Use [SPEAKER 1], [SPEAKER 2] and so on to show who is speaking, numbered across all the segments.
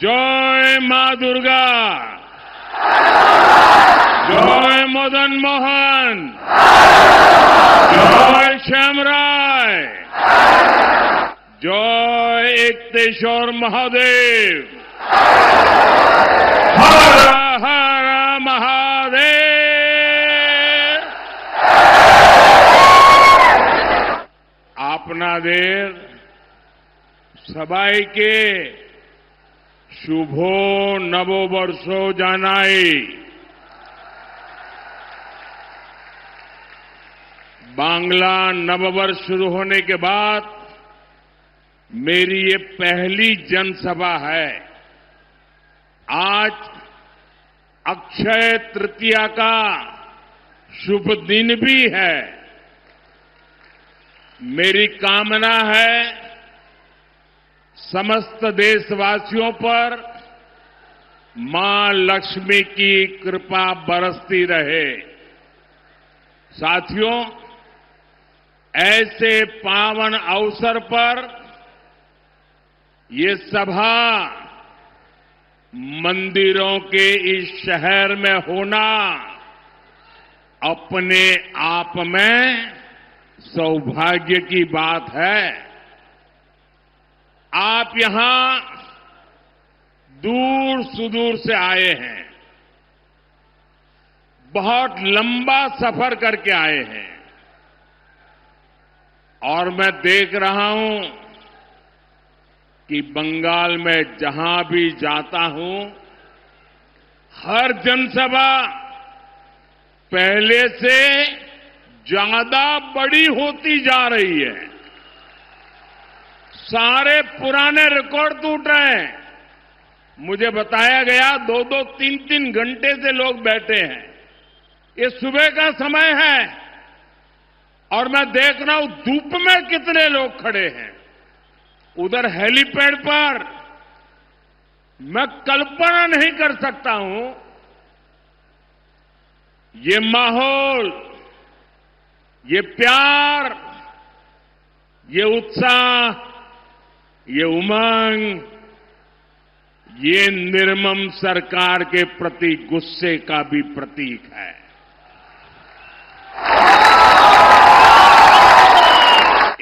[SPEAKER 1] जय मां दुर्गा, जय मदन मोहन, जय श्यामराय, जय एकतेश्वर महादेव, हर हर महादेव। आपनादेर सबाईके शुभो नववर्षो जानाई। बांग्ला नववर्ष शुरू होने के बाद मेरी ये पहली जनसभा है। आज अक्षय तृतीया का शुभ दिन भी है। मेरी कामना है समस्त देशवासियों पर मां लक्ष्मी की कृपा बरसती रहे। साथियों, ऐसे पावन अवसर पर ये सभा मंदिरों के इस शहर में होना अपने आप में सौभाग्य की बात है। आप यहां दूर सुदूर से आए हैं, बहुत लंबा सफर करके आए हैं और मैं देख रहा हूं कि बंगाल में जहां भी जाता हूं, हर जनसभा पहले से ज्यादा बड़ी होती जा रही है। सारे पुराने रिकॉर्ड टूट रहे हैं। मुझे बताया गया 2-2, 3-3 घंटे से लोग बैठे हैं। ये सुबह का समय है और मैं देख रहा हूं धूप में कितने लोग खड़े हैं। उधर हेलीपैड पर मैं कल्पना नहीं कर सकता हूं ये माहौल, ये प्यार, ये उत्साह, ये उमंग, ये निर्मम सरकार के प्रति गुस्से का भी प्रतीक है।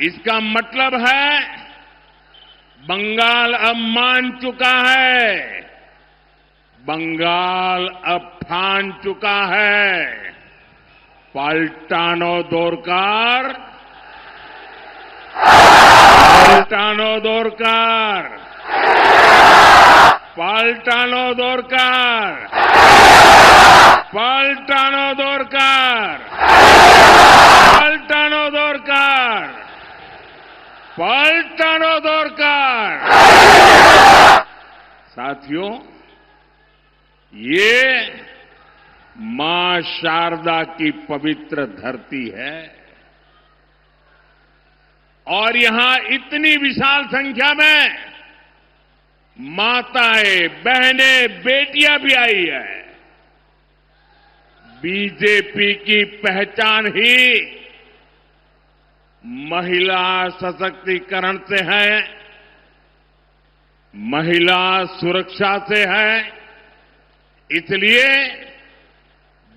[SPEAKER 1] इसका मतलब है बंगाल अब मान चुका है, बंगाल अब ठान चुका है। पाल्टानो दोरकार, पाल्टानो दोरकार, पाल्टानो दोरकार, पाल्टानो दोरकार, पाल्टानो दोरकार, पाल्टानो दोरकार। साथियों, ये मां शारदा की पवित्र धरती है और यहां इतनी विशाल संख्या में माताएं, बहनें, बेटियां भी आई है। बीजेपी की पहचान ही महिला सशक्तिकरण से है, महिला सुरक्षा से है। इसलिए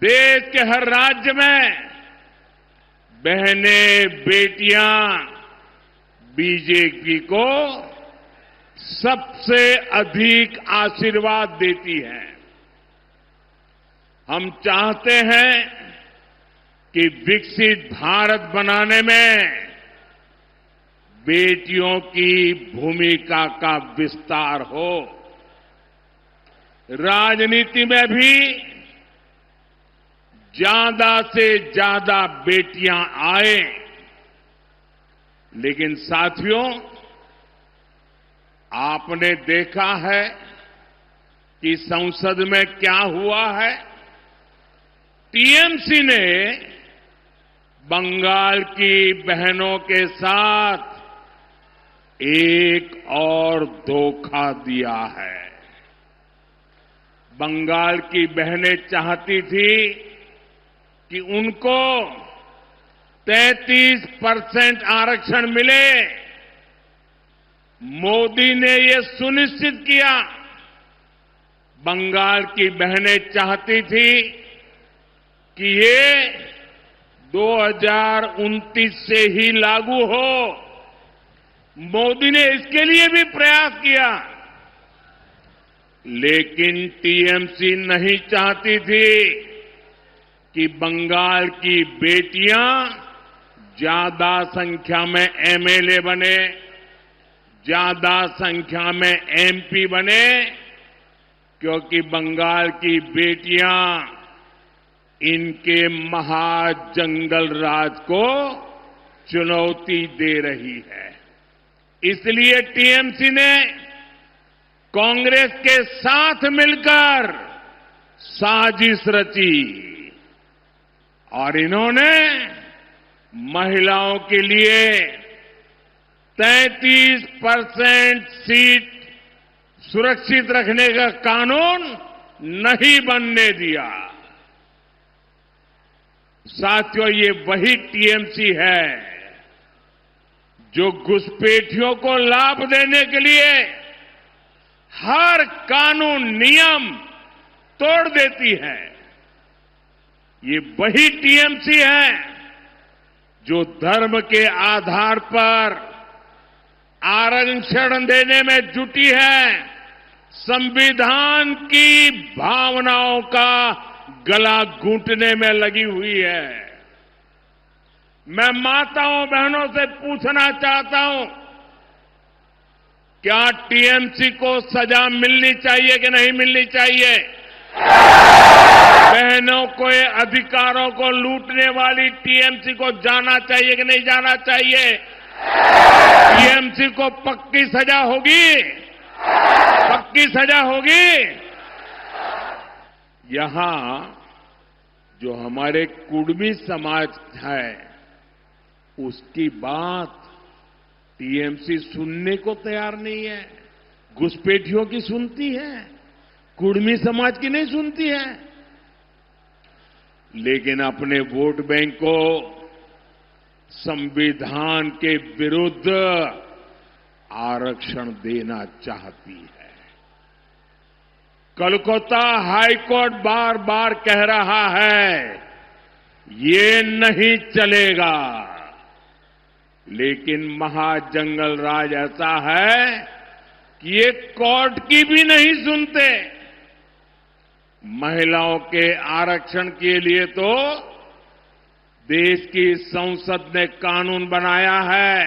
[SPEAKER 1] देश के हर राज्य में बहनें, बेटियां बीजेपी को सबसे अधिक आशीर्वाद देती हैं। हम चाहते हैं कि विकसित भारत बनाने में बेटियों की भूमिका का विस्तार हो। राजनीति में भी ज्यादा से ज्यादा बेटियां आए। लेकिन साथियों, आपने देखा है कि संसद में क्या हुआ है। टीएमसी ने बंगाल की बहनों के साथ एक और धोखा दिया है। बंगाल की बहनें चाहती थी कि उनको 33% आरक्षण मिले। मोदी ने ये सुनिश्चित किया बंगाल की बहनें चाहती थी कि ये 2029 से ही लागू हो। मोदी ने इसके लिए भी प्रयास किया, लेकिन टीएमसी नहीं चाहती थी कि बंगाल की बेटियां ज्यादा संख्या में एमएलए बने, ज्यादा संख्या में एमपी बने, क्योंकि बंगाल की बेटियां इनके महाजंगल राज को चुनौती दे रही है। इसलिए टीएमसी ने कांग्रेस के साथ मिलकर साजिश रची और इन्होंने महिलाओं के लिए 33% सीट सुरक्षित रखने का कानून नहीं बनने दिया। साथियों, ये वही टीएमसी है जो घुसपैठियों को लाभ देने के लिए हर कानून नियम तोड़ देती है। ये वही टीएमसी है जो धर्म के आधार पर आरक्षण देने में जुटी है, संविधान की भावनाओं का गला घूंटने में लगी हुई है। मैं माताओं बहनों से पूछना चाहता हूं, क्या टीएमसी को सजा मिलनी चाहिए कि नहीं मिलनी चाहिए? बहनों के अधिकारों को लूटने वाली टीएमसी को जाना चाहिए कि नहीं जाना चाहिए? टीएमसी को पक्की सजा होगी, पक्की सजा होगी। यहां जो हमारे कुर्मी समाज है, उसकी बात टीएमसी सुनने को तैयार नहीं है। घुसपैठियों की सुनती है, कुर्मी समाज की नहीं सुनती है। लेकिन अपने वोट बैंक को संविधान के विरुद्ध आरक्षण देना चाहती है। कोलकाता हाईकोर्ट बार बार कह रहा है ये नहीं चलेगा, लेकिन महाजंगल राज ऐसा है कि ये कोर्ट की भी नहीं सुनते। महिलाओं के आरक्षण के लिए तो देश की संसद ने कानून बनाया है।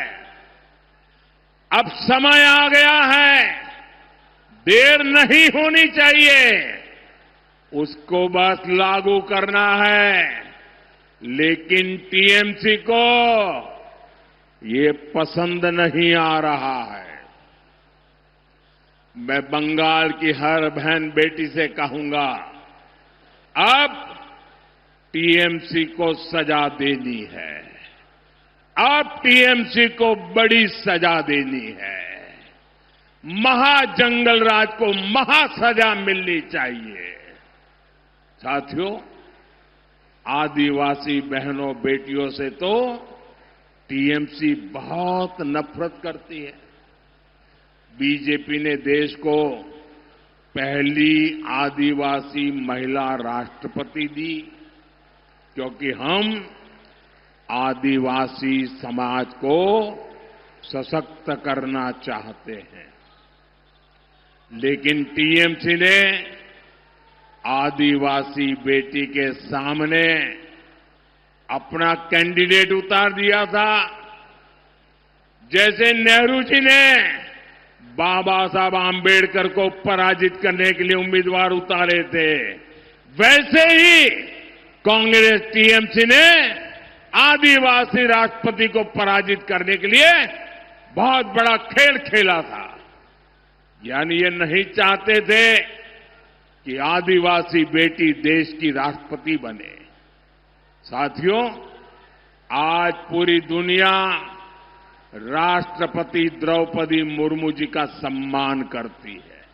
[SPEAKER 1] अब समय आ गया है, देर नहीं होनी चाहिए, उसको बस लागू करना है। लेकिन टीएमसी को ये पसंद नहीं आ रहा है। मैं बंगाल की हर बहन बेटी से कहूंगा, अब टीएमसी को सजा देनी है। अब टीएमसी को बड़ी सजा देनी है। महाजंगल राज को महासजा मिलनी चाहिए। साथियों, आदिवासी बहनों बेटियों से तो टीएमसी बहुत नफरत करती है। बीजेपी ने देश को पहली आदिवासी महिला राष्ट्रपति दी, क्योंकि हम आदिवासी समाज को सशक्त करना चाहते हैं। लेकिन टीएमसी ने आदिवासी बेटी के सामने अपना कैंडिडेट उतार दिया था। जैसे नेहरू जी ने बाबा साहब आंबेडकर को पराजित करने के लिए उम्मीदवार उतारे थे, वैसे ही कांग्रेस टीएमसी ने आदिवासी राष्ट्रपति को पराजित करने के लिए बहुत बड़ा खेल खेला था। यानी ये नहीं चाहते थे कि आदिवासी बेटी देश की राष्ट्रपति बने। साथियों, आज पूरी दुनिया राष्ट्रपति द्रौपदी मुर्मू जी का सम्मान करती है,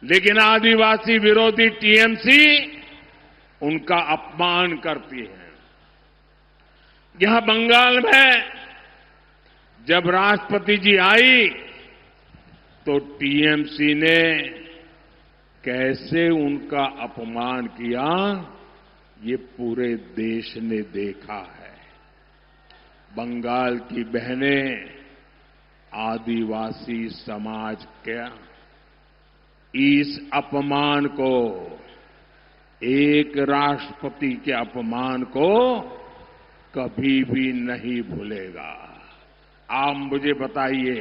[SPEAKER 1] लेकिन आदिवासी विरोधी टीएमसी उनका अपमान करती है। यहां बंगाल में जब राष्ट्रपति जी आई तो टीएमसी ने कैसे उनका अपमान किया, ये पूरे देश ने देखा है। बंगाल की बहनें आदिवासी समाज के इस अपमान को, एक राष्ट्रपति के अपमान को कभी भी नहीं भूलेगा। आप मुझे बताइए,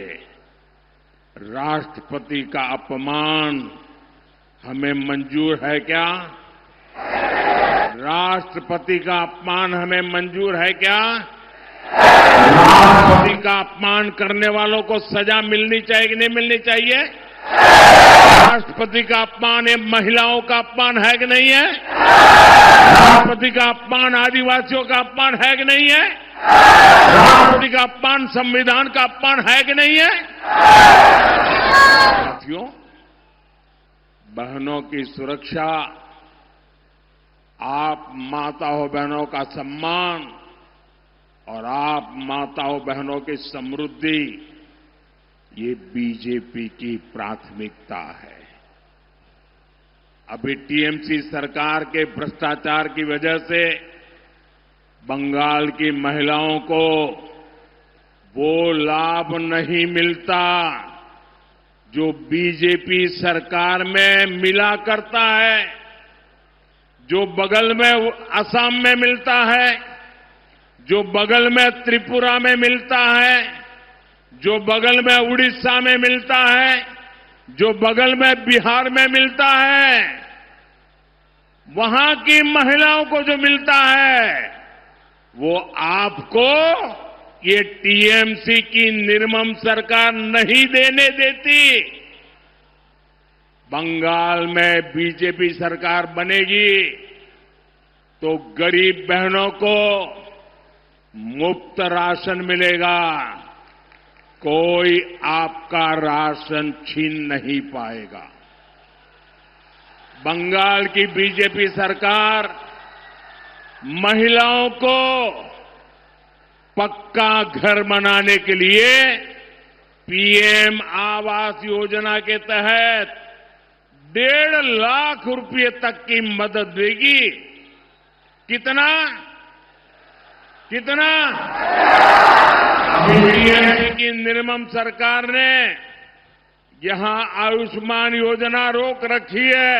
[SPEAKER 1] राष्ट्रपति का अपमान हमें मंजूर है क्या? राष्ट्रपति का अपमान हमें मंजूर है क्या? राष्ट्रपति का अपमान करने वालों को सजा मिलनी चाहिए कि नहीं मिलनी चाहिए? राष्ट्रपति का अपमान ये महिलाओं का अपमान है कि नहीं है? राष्ट्रपति का अपमान आदिवासियों का अपमान है कि नहीं है? राष्ट्रपति का अपमान संविधान का अपमान है कि नहीं है? साथियों, बहनों की सुरक्षा, आप माताओं बहनों का सम्मान और आप माताओं बहनों की समृद्धि, ये बीजेपी की प्राथमिकता है। अभी टीएमसी सरकार के भ्रष्टाचार की वजह से बंगाल की महिलाओं को वो लाभ नहीं मिलता जो बीजेपी सरकार में मिला करता है, जो बगल में असम में मिलता है, जो बगल में त्रिपुरा में मिलता है, जो बगल में उड़ीसा में मिलता है, जो बगल में बिहार में मिलता है। वहां की महिलाओं को जो मिलता है वो आपको ये टीएमसी की निर्मम सरकार नहीं देने देती। बंगाल में बीजेपी सरकार बनेगी तो गरीब बहनों को मुफ्त राशन मिलेगा, कोई आपका राशन छीन नहीं पाएगा। बंगाल की बीजेपी सरकार महिलाओं को पक्का घर बनाने के लिए पीएम आवास योजना के तहत 1.5 लाख रुपए तक की मदद देगी। कितना? टीएमसी की निर्मम सरकार ने यहां आयुष्मान योजना रोक रखी है।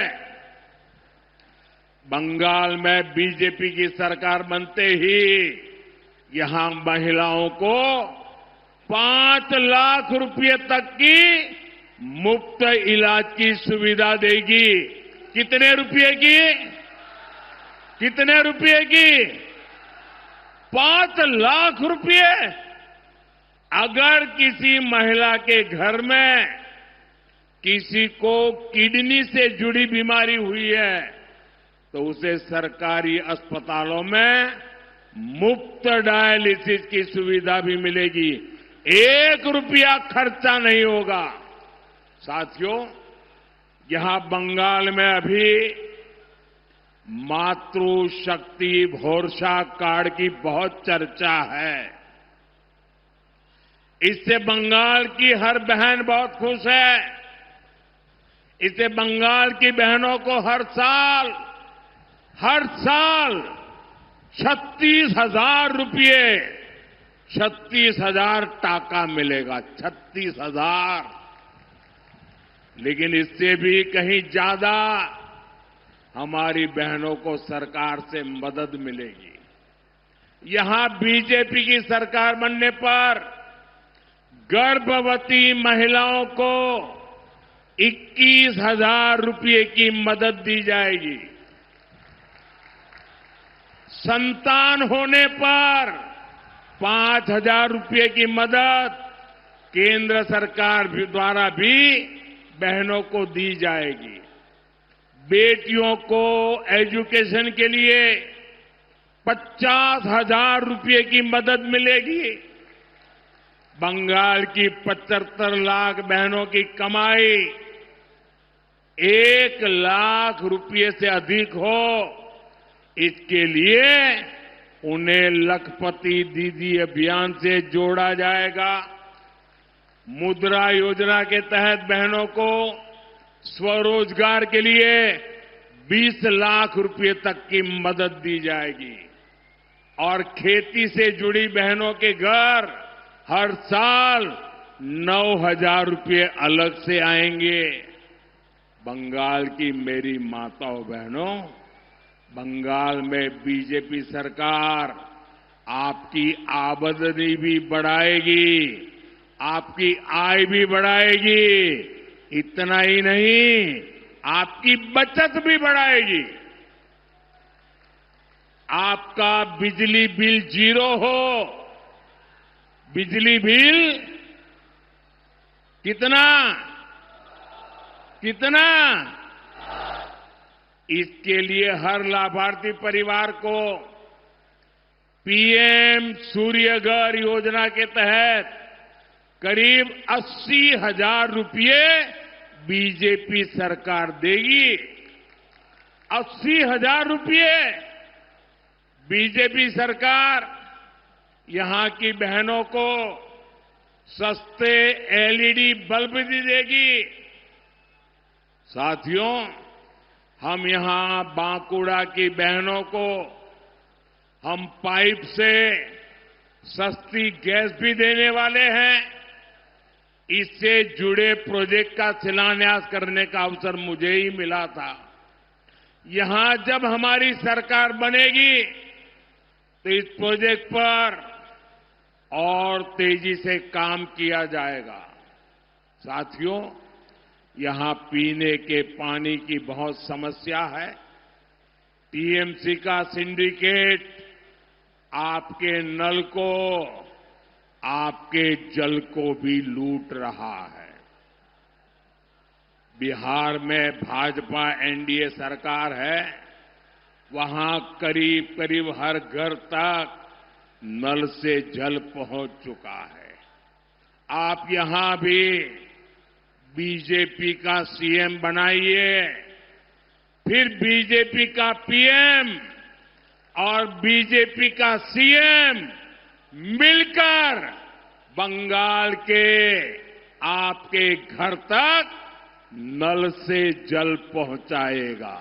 [SPEAKER 1] बंगाल में बीजेपी की सरकार बनते ही यहां महिलाओं को 5 लाख रुपए तक की मुफ्त इलाज की सुविधा देगी। कितने रुपए की? 5 लाख रुपए। अगर किसी महिला के घर में किसी को किडनी से जुड़ी बीमारी हुई है तो उसे सरकारी अस्पतालों में मुफ्त डायलिसिस की सुविधा भी मिलेगी। 1 रुपया खर्चा नहीं होगा। साथियों, यहां बंगाल में अभी मातृशक्ति भरोसा कार्ड की बहुत चर्चा है। इससे बंगाल की हर बहन बहुत खुश है। इससे बंगाल की बहनों को हर साल 36,000 रुपये, 36,000 टाका मिलेगा। 36,000। लेकिन इससे भी कहीं ज्यादा हमारी बहनों को सरकार से मदद मिलेगी। यहां बीजेपी की सरकार बनने पर गर्भवती महिलाओं को 21,000 रुपये की मदद दी जाएगी। संतान होने पर 5,000 रुपये की मदद केंद्र सरकार द्वारा भी बहनों को दी जाएगी। बेटियों को एजुकेशन के लिए 50,000 रुपये की मदद मिलेगी। बंगाल की 75 लाख बहनों की कमाई 1 लाख रुपये से अधिक हो, इसके लिए उन्हें लखपति दीदी अभियान से जोड़ा जाएगा। मुद्रा योजना के तहत बहनों को स्वरोजगार के लिए 20 लाख रुपए तक की मदद दी जाएगी और खेती से जुड़ी बहनों के घर हर साल 9,000 रुपए अलग से आएंगे। बंगाल की मेरी माताओं बहनों, बंगाल में बीजेपी सरकार आपकी आमदनी भी बढ़ाएगी, आपकी आय भी बढ़ाएगी। इतना ही नहीं, आपकी बचत भी बढ़ाएगी। आपका बिजली बिल 0 हो। बिजली बिल कितना कितना? इसके लिए हर लाभार्थी परिवार को पीएम सूर्यघर योजना के तहत करीब 80,000 रुपये बीजेपी सरकार देगी। 80,000 रुपये बीजेपी सरकार यहां की बहनों को सस्ते एलईडी बल्ब भी देगी। साथियों, हम यहां बांकुड़ा की बहनों को हम पाइप से सस्ती गैस भी देने वाले हैं। इससे जुड़े प्रोजेक्ट का शिलान्यास करने का अवसर मुझे ही मिला था। यहां जब हमारी सरकार बनेगी तो इस प्रोजेक्ट पर और तेजी से काम किया जाएगा। साथियों, यहां पीने के पानी की बहुत समस्या है। टीएमसी का सिंडिकेट आपके नल को, आपके जल को भी लूट रहा है। बिहार में भाजपा एनडीए सरकार है, वहां करीब करीब हर घर तक नल से जल पहुंच चुका है। आप यहां भी बीजेपी का सीएम बनाइए, फिर बीजेपी का पीएम और बीजेपी का सीएम मिलकर बंगाल के आपके घर तक नल से जल पहुंचाएगा।